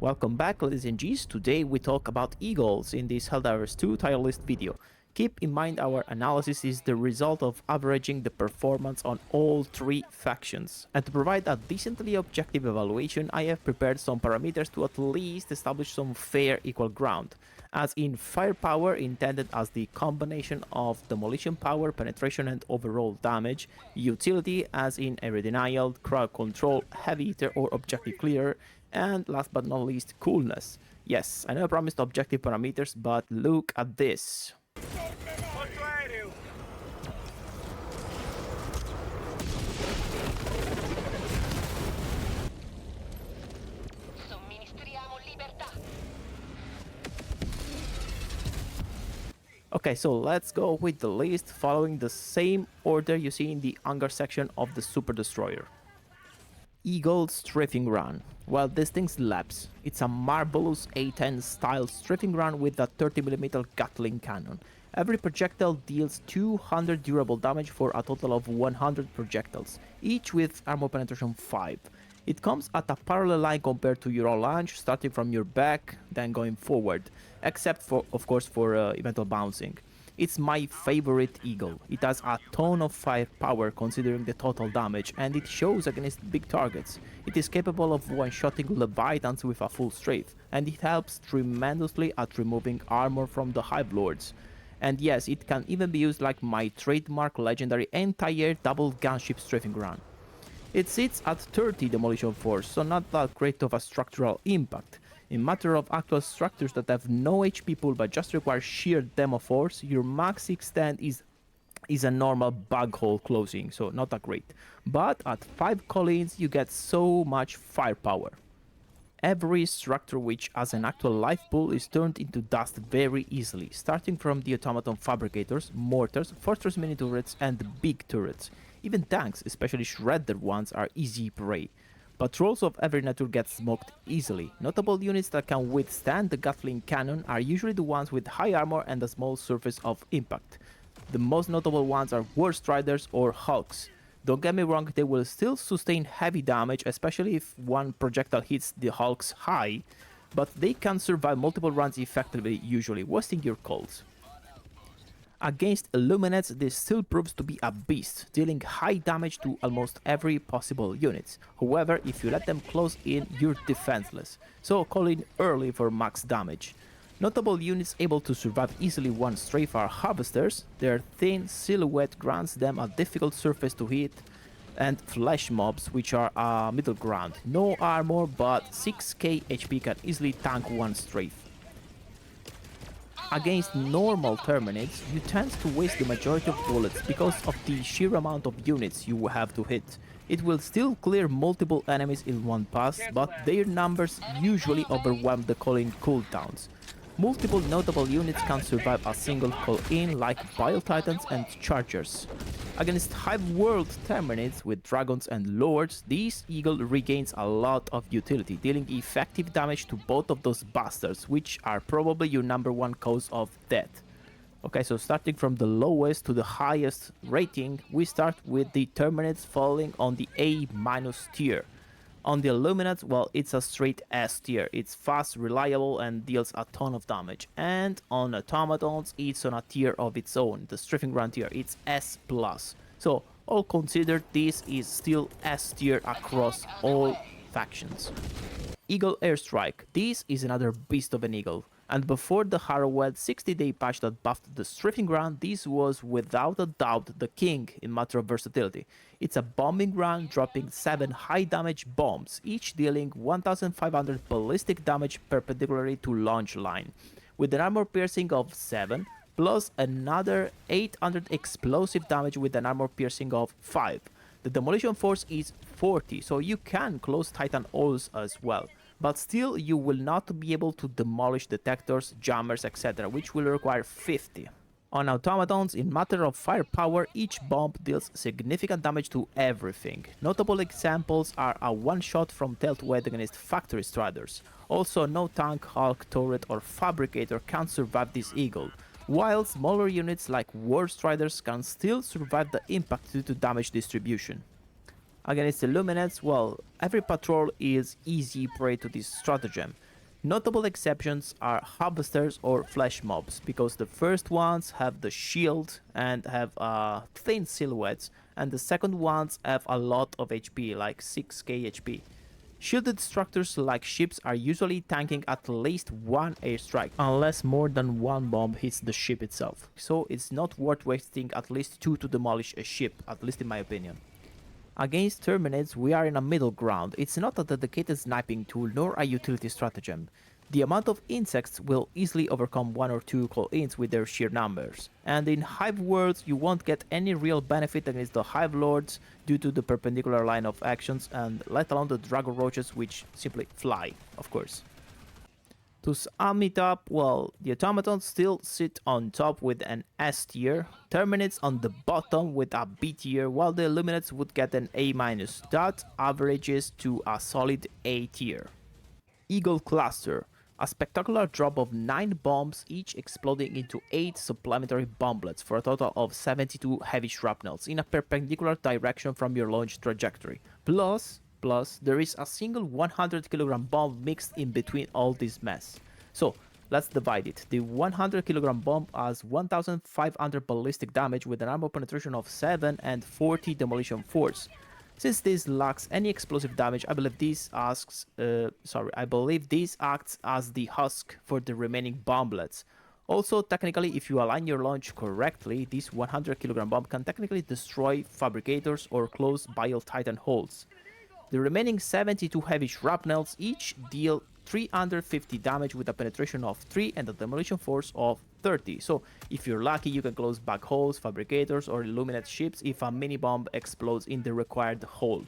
Welcome back, ladies and G's. Today we talk about Eagles in this Helldivers 2 tier list video. Keep in mind our analysis is the result of averaging the performance on all three factions. And to provide a decently objective evaluation, I have prepared some parameters to at least establish some fair equal ground. As in firepower intended as the combination of demolition power, penetration and overall damage, utility as in area denial, crowd control, heavy hitter or objective clearer, and last but not least, coolness. Yes, I know I promised objective parameters, but look at this. Okay, so let's go with the list following the same order you see in the hangar section of the Super Destroyer. Eagle Strafing Run. Well, this thing slaps. It's a marvelous A10 style strafing run with a 30mm Gatling cannon. Every projectile deals 200 durable damage for a total of 100 projectiles, each with armor penetration 5. It comes at a parallel line compared to your own launch, starting from your back, then going forward, except for, of course, for eventual bouncing. It's my favorite Eagle. It has a ton of firepower considering the total damage, and it shows against big targets. It is capable of one-shotting Leviathans with a full strafe, and it helps tremendously at removing armor from the Hive Lords. And yes, it can even be used like my trademark legendary anti-air double gunship strafing run. It sits at 30 demolition force, so not that great of a structural impact. In matter of actual structures that have no HP pool but just require sheer demo force, your max extent is a normal bug hole closing, so not that great. But at 5 collins you get so much firepower. Every structure which has an actual life pool is turned into dust very easily, starting from the automaton fabricators, mortars, fortress mini turrets and big turrets. Even tanks, especially shredder ones, are easy prey. Patrols of every nature get smoked easily. Notable units that can withstand the Gatling cannon are usually the ones with high armor and a small surface of impact. The most notable ones are Worst Riders or Hulks. Don't get me wrong, they will still sustain heavy damage, especially if one projectile hits the Hulks high, but they can survive multiple runs effectively, usually wasting your calls. Against Illuminates, this still proves to be a beast, dealing high damage to almost every possible unit. However, if you let them close in, you're defenseless, so call in early for max damage. Notable units able to survive easily one strafe are Harvesters. Their thin silhouette grants them a difficult surface to hit, and Flesh Mobs, which are a middle ground. No armor, but 6k HP can easily tank one strafe. Against normal Terminates, you tend to waste the majority of bullets because of the sheer amount of units you have to hit. It will still clear multiple enemies in one pass, but their numbers usually overwhelm the call-in cooldowns. Multiple notable units can survive a single call-in like Bile Titans and Chargers. Against Hive World Terminates with Dragons and Lords, this Eagle regains a lot of utility, dealing effective damage to both of those bastards, which are probably your number one cause of death. Okay, so starting from the lowest to the highest rating, we start with the Terminates falling on the A- tier. On the Illuminates, well, it's a straight S tier. It's fast, reliable, and deals a ton of damage. And on Automatons, it's on a tier of its own, the Strafing Run tier. It's S+. So, all considered, this is still S tier across all factions. Eagle Airstrike. This is another beast of an Eagle. And before the Harrowed 60-day patch that buffed the Strafing Run, this was without a doubt the king in matter of versatility. It's a bombing run dropping 7 high damage bombs, each dealing 1500 ballistic damage perpendicularly to launch line, with an armor piercing of 7, plus another 800 explosive damage with an armor piercing of 5. The demolition force is 40, so you can close Titan Alls as well. But still, you will not be able to demolish detectors, jammers, etc., which will require 50. On automatons, in matter of firepower, each bomb deals significant damage to everything. Notable examples are a one-shot from tail to head against factory striders. Also, no tank, Hulk, turret or fabricator can survive this Eagle, while smaller units like Worst Riders can still survive the impact due to damage distribution. Against Illuminates, well, every patrol is easy prey to this stratagem. Notable exceptions are harvesters or flesh mobs, because the first ones have the shield and have thin silhouettes, and the second ones have a lot of HP, like 6k HP. Shielded structures like ships are usually tanking at least one airstrike, unless more than one bomb hits the ship itself, so it's not worth wasting at least 2 to demolish a ship, at least in my opinion. Against Terminids, we are in a middle ground. It's not a dedicated sniping tool nor a utility stratagem. The amount of insects will easily overcome 1 or 2 call-ins with their sheer numbers. And in Hive worlds, you won't get any real benefit against the Hive Lords due to the perpendicular line of actions, and let alone the Dragon Roaches, which simply fly, of course. To sum it up, well, the automatons still sit on top with an S tier, Terminids on the bottom with a B tier, while the Illuminates would get an A-. That averages to a solid A tier. Eagle Cluster, a spectacular drop of 9 bombs, each exploding into 8 supplementary bomblets for a total of 72 heavy shrapnels in a perpendicular direction from your launch trajectory. Plus, there is a single 100 kilogram bomb mixed in between all this mess. So, let's divide it. The 100 kilogram bomb has 1500 ballistic damage with an armor penetration of 7 and 40 demolition force. Since this lacks any explosive damage, I believe this acts as the husk for the remaining bomblets. Also, technically, if you align your launch correctly, this 100 kilogram bomb can technically destroy fabricators or close Bile Titan holes. The remaining 72 heavy shrapnels each deal 350 damage with a penetration of 3 and a demolition force of 30. So if you're lucky, you can close back holes, fabricators, or illuminate ships if a mini bomb explodes in the required hole.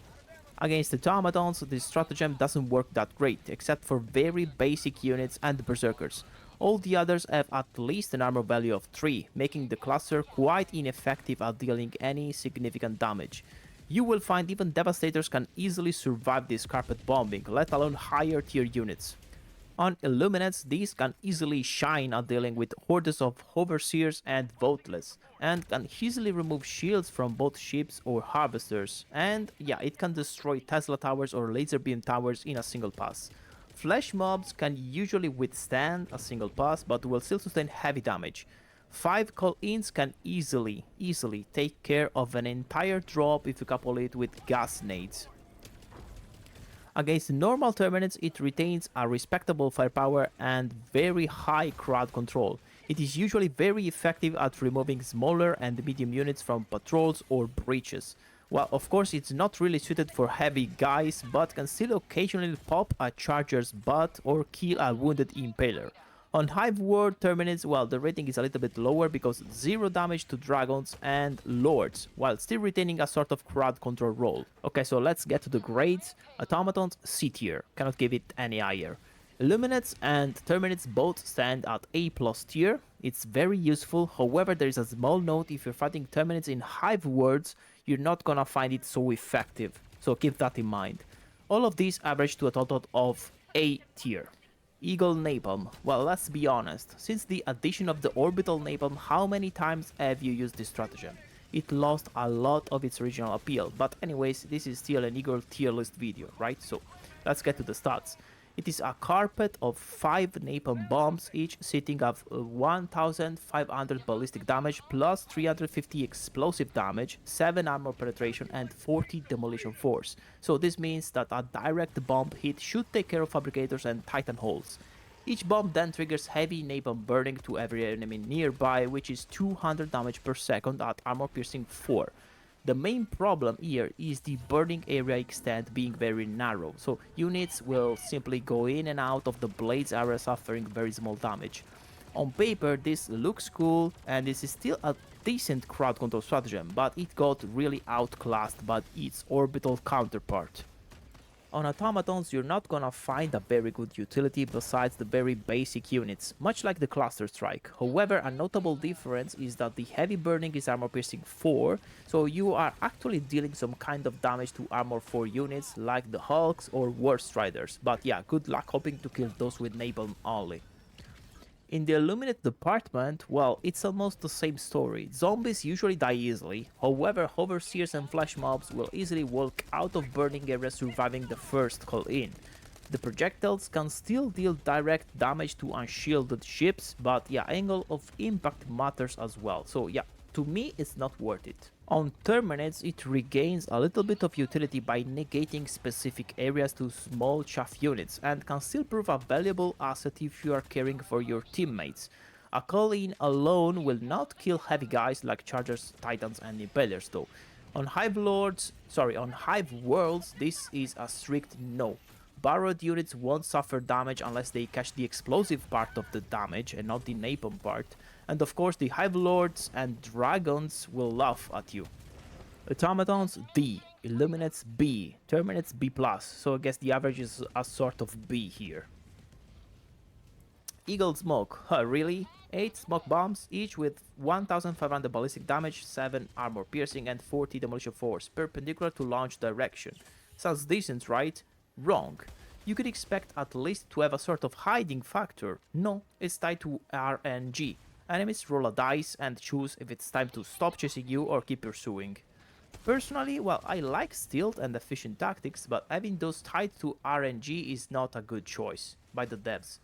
Against automatons, this stratagem doesn't work that great, except for very basic units and berserkers. All the others have at least an armor value of 3, making the cluster quite ineffective at dealing any significant damage. You will find even Devastators can easily survive this carpet bombing, let alone higher tier units. On Illuminates, these can easily shine at dealing with hordes of Overseers and Voteless, and can easily remove shields from both ships or harvesters, and yeah, it can destroy Tesla towers or laser beam towers in a single pass. Flesh mobs can usually withstand a single pass, but will still sustain heavy damage. 5 call-ins can easily take care of an entire drop if you couple it with gas nades. Against normal Terminids, it retains a respectable firepower and very high crowd control. It is usually very effective at removing smaller and medium units from patrols or breaches. Well, of course, it's not really suited for heavy guys, but can still occasionally pop a charger's butt or kill a wounded impaler. On Hive World Terminids, well, the rating is a little bit lower because 0 damage to dragons and lords, while still retaining a sort of crowd control role. Okay, so let's get to the grades. Automatons, C tier, cannot give it any higher. Illuminates and Terminids both stand at A+ tier. It's very useful, however there is a small note: if you're fighting Terminids in Hive Worlds, you're not gonna find it so effective, so keep that in mind. All of these average to a total of A tier. Eagle Napalm. Well, let's be honest, since the addition of the Orbital Napalm, how many times have you used this stratagem? It lost a lot of its original appeal, but anyways, this is still an Eagle tier list video, right? So, let's get to the stats. It is a carpet of 5 napalm bombs, each sitting at 1500 ballistic damage, plus 350 explosive damage, 7 armor penetration, and 40 demolition force. So this means that a direct bomb hit should take care of fabricators and titan holes. Each bomb then triggers heavy napalm burning to every enemy nearby, which is 200 damage per second at armor piercing 4. The main problem here is the burning area extent being very narrow, so units will simply go in and out of the blade's area, suffering very small damage. On paper this looks cool and this is still a decent crowd control stratagem, but it got really outclassed by its orbital counterpart. On automatons, you're not gonna find a very good utility besides the very basic units, much like the cluster strike. However, a notable difference is that the heavy burning is armor piercing 4, so you are actually dealing some kind of damage to armor 4 units like the Hulks or War Striders, but yeah, good luck hoping to kill those with napalm only. In the Illuminate department, well, it's almost the same story. Zombies usually die easily, however Overseers and Flesh mobs will easily walk out of burning areas surviving the first call in. The projectiles can still deal direct damage to unshielded ships, but yeah, angle of impact matters as well. So yeah, to me it's not worth it. On terminates, it regains a little bit of utility by negating specific areas to small chaff units, and can still prove a valuable asset if you are caring for your teammates. A call-in alone will not kill heavy guys like Chargers, Titans and Impalers though. On Hive Worlds, this is a strict no. Borrowed units won't suffer damage unless they catch the explosive part of the damage and not the napalm part, and of course the Hive Lords and Dragons will laugh at you. Automatons D, Illuminates B, Terminates B+, so I guess the average is a sort of B here. Eagle Smoke, huh, really? 8 smoke bombs, each with 1500 ballistic damage, 7 armor piercing and 40 demolition force, perpendicular to launch direction. Sounds decent, right? Wrong. You could expect at least to have a sort of hiding factor. No, it's tied to RNG. Enemies roll a dice and choose if it's time to stop chasing you or keep pursuing. Personally, well, I like stealth and efficient tactics, but having those tied to RNG is not a good choice by the devs.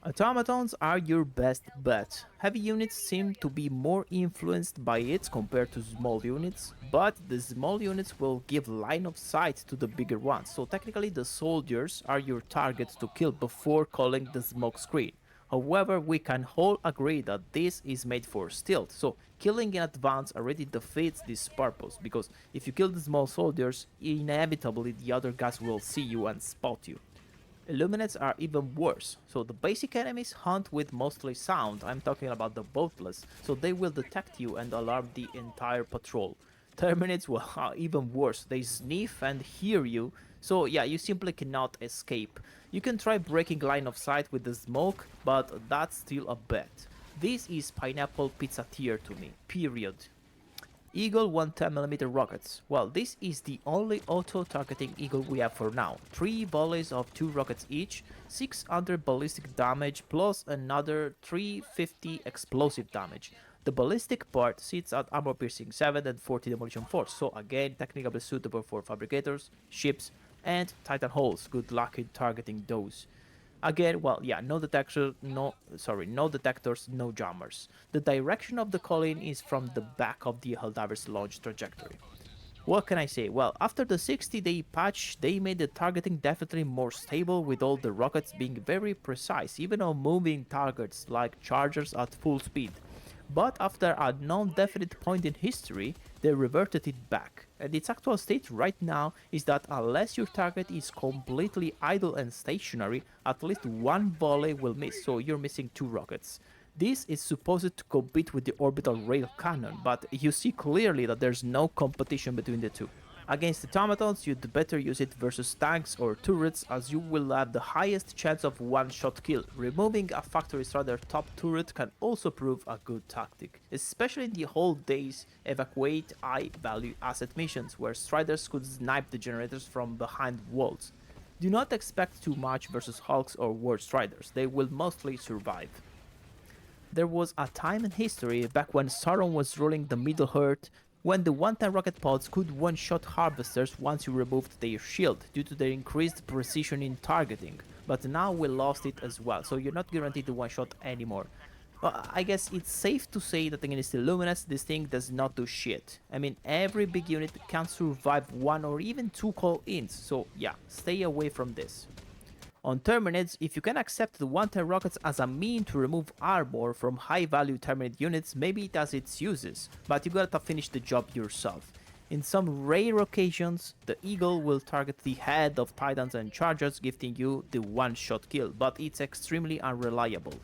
Automatons are your best bet. Heavy units seem to be more influenced by it compared to small units, but the small units will give line of sight to the bigger ones, so technically the soldiers are your target to kill before calling the smoke screen. However, we can all agree that this is made for stealth, so killing in advance already defeats this purpose, because if you kill the small soldiers, inevitably the other guys will see you and spot you. Illuminates are even worse, so the basic enemies hunt with mostly sound, I'm talking about the boatless, so they will detect you and alarm the entire patrol. Terminates are even worse, they sniff and hear you, so yeah, you simply cannot escape. You can try breaking line of sight with the smoke, but that's still a bet. This is pineapple pizza tier to me, period. Eagle 110mm rockets. Well, this is the only auto-targeting Eagle we have for now. 3 volleys of 2 rockets each, 600 ballistic damage plus another 350 explosive damage. The ballistic part sits at armor piercing 7 and 40 demolition force, so again technically suitable for fabricators, ships and titan holes. Good luck in targeting those. Again, well, yeah, no detectors, no jammers. The direction of the call-in is from the back of the Helldivers launch trajectory. What can I say? Well, after the 60-day patch, they made the targeting definitely more stable, with all the rockets being very precise, even on moving targets like chargers at full speed. But after a non-definite point in history, they reverted it back, and its actual state right now is that unless your target is completely idle and stationary, at least one volley will miss, so you're missing 2 rockets. This is supposed to compete with the orbital rail cannon, but you see clearly that there's no competition between the two. Against automatons, you'd better use it versus tanks or turrets, as you will have the highest chance of one-shot kill. Removing a factory strider top turret can also prove a good tactic, especially in the whole days evacuate high-value asset missions, where striders could snipe the generators from behind walls. Do not expect too much versus Hulks or War Striders, they will mostly survive. There was a time in history, back when Sauron was ruling the Middle-earth, when the one-time rocket pods could one-shot harvesters once you removed their shield, due to their increased precision in targeting. But now we lost it as well, so you're not guaranteed to one-shot anymore. I guess it's safe to say that against Illuminates, this thing does not do shit. I mean, every big unit can survive 1 or even 2 call-ins, so yeah, stay away from this. On Terminates, if you can accept the one-time rockets as a mean to remove armor from high-value Terminate units, maybe it has its uses, but you gotta finish the job yourself. In some rare occasions, the Eagle will target the head of Titans and Chargers, gifting you the one-shot kill, but it's extremely unreliable.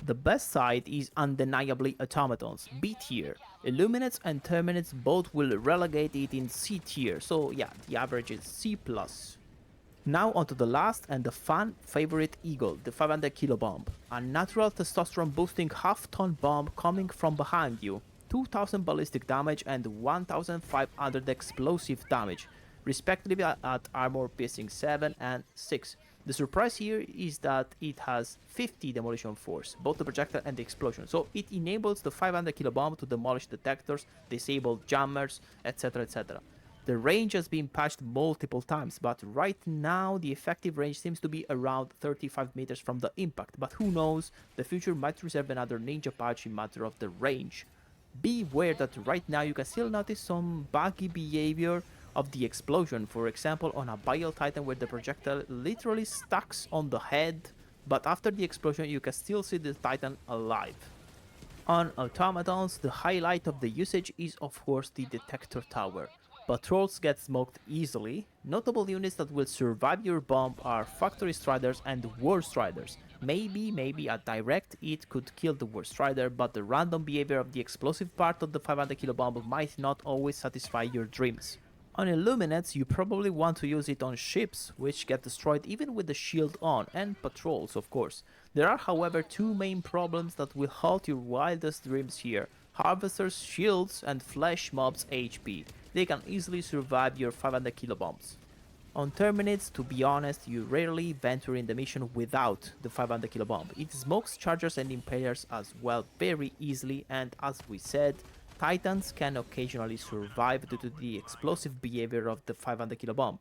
The best side is undeniably Automatons, B tier. Illuminates and Terminates both will relegate it in C tier, so yeah, the average is C+. Now onto the last and the fan favorite Eagle, the 500 kilo bomb. A natural testosterone boosting half-ton bomb coming from behind you. 2000 ballistic damage and 1500 explosive damage, respectively at armor piercing 7 and 6. The surprise here is that it has 50 demolition force, both the projectile and the explosion, so it enables the 500 kilo bomb to demolish detectors, disable jammers, etc, etc. The range has been patched multiple times, but right now the effective range seems to be around 35 meters from the impact, but who knows, the future might reserve another ninja patch in matter of the range. Beware that right now you can still notice some buggy behavior of the explosion, for example on a Bile Titan where the projectile literally stacks on the head, but after the explosion you can still see the Titan alive. On automatons, the highlight of the usage is of course the detector tower. Patrols get smoked easily. Notable units that will survive your bomb are Factory Striders and War Striders. Maybe a direct hit could kill the War Strider, but the random behavior of the explosive part of the 500 kilo bomb might not always satisfy your dreams. On Illuminates, you probably want to use it on ships, which get destroyed even with the shield on, and patrols of course. There are however two main problems that will halt your wildest dreams here: Harvester's shields and Flesh Mob's HP. They can easily survive your 500 kilo bombs. On Terminates, to be honest, you rarely venture in the mission without the 500 kilo bomb. It smokes chargers and impalers as well very easily, and as we said, Titans can occasionally survive due to the explosive behavior of the 500 kilo bomb.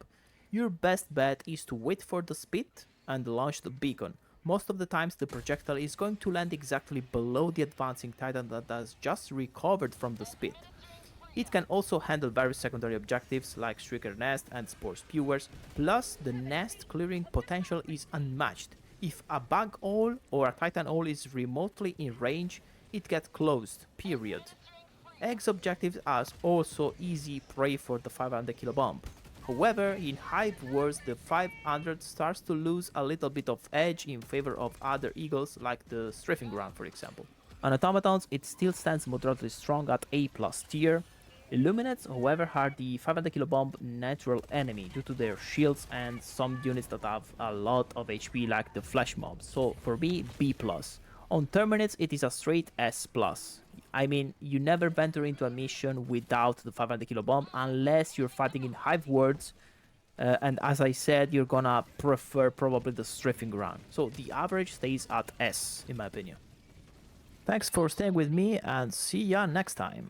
Your best bet is to wait for the spit and launch the beacon. Most of the times the projectile is going to land exactly below the advancing Titan that has just recovered from the spit. It can also handle various secondary objectives like Shrieker Nest and Spore Spewers, plus the nest clearing potential is unmatched. If a bug hole or a Titan hole is remotely in range, it gets closed, period. Eggs objectives are also easy prey for the 500 kilo bomb. However, in Hive Wars the 500 starts to lose a little bit of edge in favor of other eagles like the Strafing Ground for example. On automatons it still stands moderately strong at A+ tier. Illuminates, however, are the 500 kilo bomb natural enemy due to their shields and some units that have a lot of HP like the Flesh Mobs, so for me, B+. On Terminates it is a straight S+. I mean, you never venture into a mission without the 500 kilo bomb unless you're fighting in Hive Worlds, and as I said, you're gonna prefer probably the Strafing Ground, so the average stays at S in my opinion. Thanks for staying with me and see ya next time.